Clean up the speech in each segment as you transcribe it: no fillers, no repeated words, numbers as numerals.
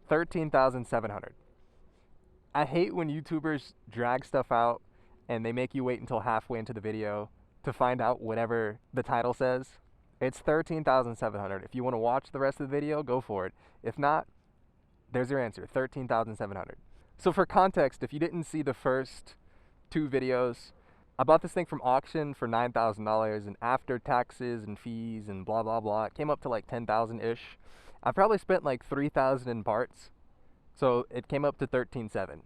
$13,700. I hate when YouTubers drag stuff out and they make you wait until halfway into the video to find out whatever the title says. It's $13,700. If you want to watch the rest of the video, go for it. If not, there's your answer, $13,700. So for context, if you didn't see the first two videos, I bought this thing from auction for $9,000, and after taxes and fees and blah blah blah, it came up to like 10,000-ish. I probably spent like 3,000 in parts, so it came up to 13,700.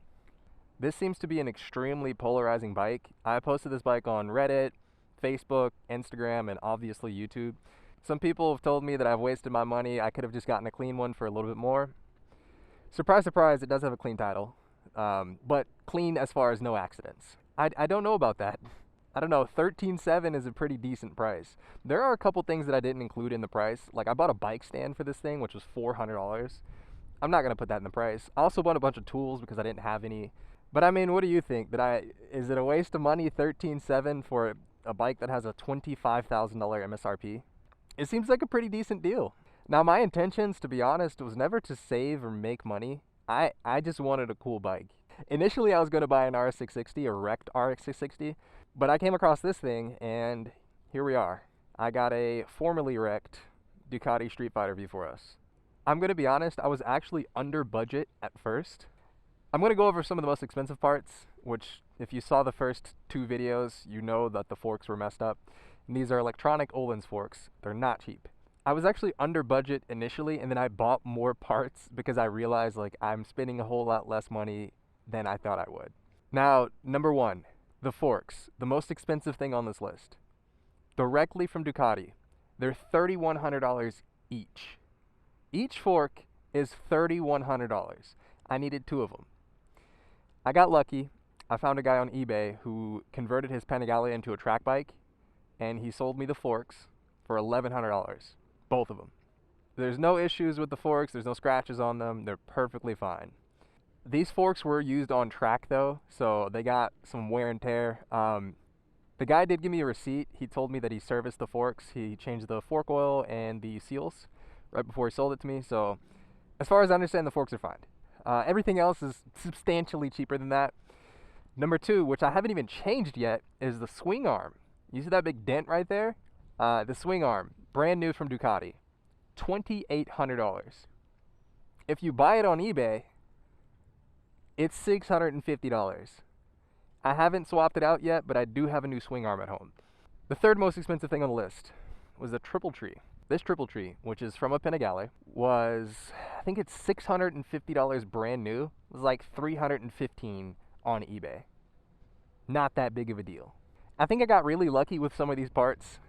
This seems to be an extremely polarizing bike. I posted this bike on Reddit, Facebook, Instagram, and obviously YouTube. Some people have told me that I've wasted my money. I could have just gotten a clean one for a little bit more. Surprise, surprise, it does have a clean title, but clean as far as no accidents. I don't know about that. I don't know, 13,700 is a pretty decent price. There are a couple things that I didn't include in the price. Like I bought a bike stand for this thing, which was $400. I'm not gonna put that in the price. I also bought a bunch of tools because I didn't have any. But I mean, what do you think? Is it a waste of money, 13,700 for a bike that has a $25,000 MSRP? It seems like a pretty decent deal. Now my intentions, to be honest, was never to save or make money. I just wanted a cool bike. Initially I was going to buy an RS660, a wrecked RX660, but I came across this thing and here we are. I got a formerly wrecked Ducati Streetfighter V4S. I'm going to be honest, I was actually under budget at first. I'm going to go over some of the most expensive parts, which if you saw the first two videos, you know that the forks were messed up. And these are electronic Öhlins forks. They're not cheap. I was actually under budget initially, and then I bought more parts because I realized like I'm spending a whole lot less money than I thought I would. Now, number one, the forks, the most expensive thing on this list. Directly from Ducati, they're $3,100 each. Each fork is $3,100. I needed two of them. I got lucky. I found a guy on eBay who converted his Panigale into a track bike, and he sold me the forks for $1,100, both of them. There's no issues with the forks, there's no scratches on them, they're perfectly fine. These forks were used on track though, so they got some wear and tear. The guy did give me a receipt. He told me that he serviced the forks. He changed the fork oil and the seals right before he sold it to me, so as far as I understand, the forks are fine. Everything else is substantially cheaper than that. Number two, which I haven't even changed yet, is the swing arm. You see that big dent right there? The swing arm, brand new from Ducati, $2,800. If you buy it on eBay, it's $650. I haven't swapped it out yet, but I do have a new swing arm at home. The third most expensive thing on the list was the triple tree. This triple tree, which is from a Panigale, was, I think it's $650 brand new. It was like $315 on eBay. Not that big of a deal. I think I got really lucky with some of these parts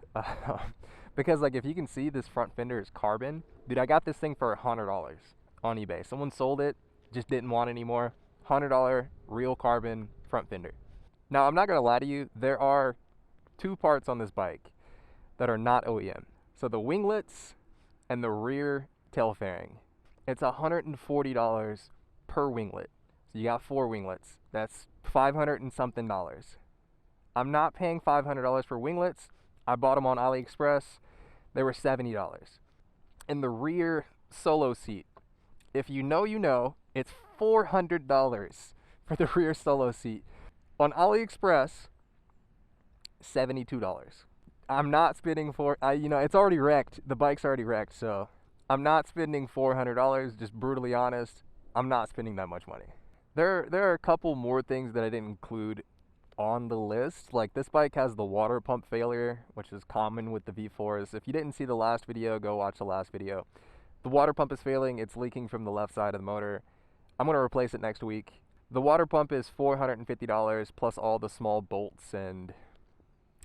because like if you can see, this front fender is carbon. Dude, I got this thing for $100 on eBay. Someone sold it, just didn't want it anymore. $100 real carbon front fender. Now I'm not gonna lie to you, there are two parts on this bike that are not OEM. So the winglets and the rear tail fairing. It's $140 per winglet. So you got 4 winglets. That's $500 and something. I'm not paying $500 for winglets. I bought them on AliExpress. They were $70. And the rear solo seat, if you know, you know, it's $400 for the rear solo seat. On AliExpress, $72. I'm not spending it's already wrecked. The bike's already wrecked, so I'm not spending $400, just brutally honest. I'm not spending that much money. There are a couple more things that I didn't include on the list. Like this bike has the water pump failure, which is common with the V4s. If you didn't see the last video, go watch the last video. The water pump is failing. It's leaking from the left side of the motor. I'm going to replace it next week. The water pump is $450 plus all the small bolts and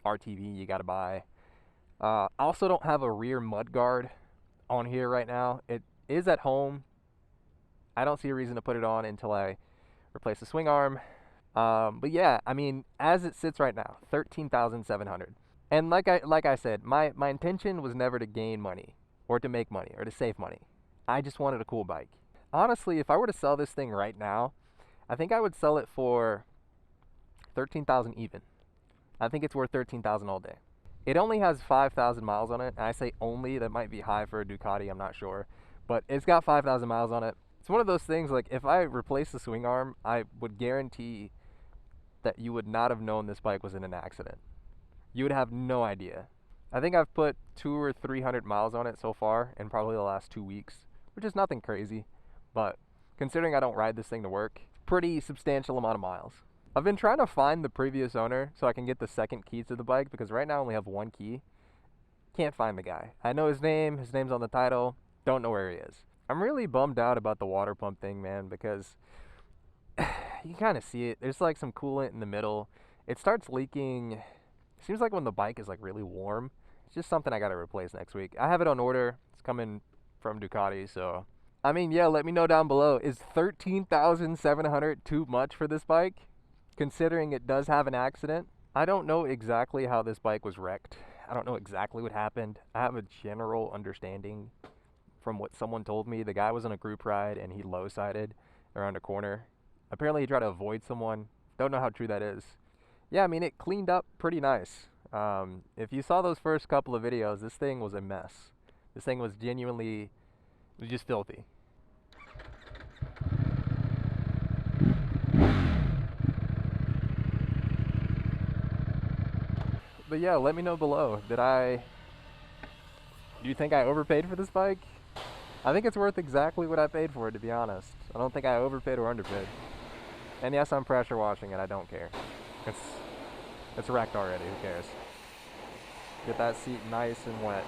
RTV you got to buy. I also don't have a rear mud guard on here right now. It is at home. I don't see a reason to put it on until I replace the swing arm. But yeah, I mean, as it sits right now, $13,700. And like I said, my intention was never to gain money or to make money or to save money. I just wanted a cool bike. Honestly, if I were to sell this thing right now, I think I would sell it for $13,000 even. I think it's worth $13,000 all day. It only has 5,000 miles on it, and I say only, that might be high for a Ducati, I'm not sure. But it's got 5,000 miles on it. It's one of those things, like, if I replace the swing arm, I would guarantee that you would not have known this bike was in an accident. You would have no idea. I think I've put 200 or 300 miles on it so far in probably the last 2 weeks, which is nothing crazy, but considering I don't ride this thing to work, pretty substantial amount of miles. I've been trying to find the previous owner so I can get the second key to the bike, because right now I only have one key. Can't find the guy. I know his name's on the title, don't know where he is. I'm really bummed out about the water pump thing, man, because you can kind of see it. There's like some coolant in the middle. It starts leaking. It seems like when the bike is like really warm. It's just something I gotta replace next week. I have it on order. It's coming from Ducati, so I mean, yeah, let me know down below. Is $13,700 too much for this bike, considering it does have an accident? I don't know exactly how this bike was wrecked. I don't know exactly what happened. I have a general understanding from what someone told me. The guy was on a group ride and he low-sided around a corner. Apparently he tried to avoid someone. Don't know how true that is. Yeah, I mean, it cleaned up pretty nice. If you saw those first couple of videos, this thing was a mess. This thing was genuinely, it was just filthy. But yeah, let me know below. Do you think I overpaid for this bike? I think it's worth exactly what I paid for it, to be honest. I don't think I overpaid or underpaid. And yes, I'm pressure washing it, I don't care. It's wrecked already, who cares? Get that seat nice and wet.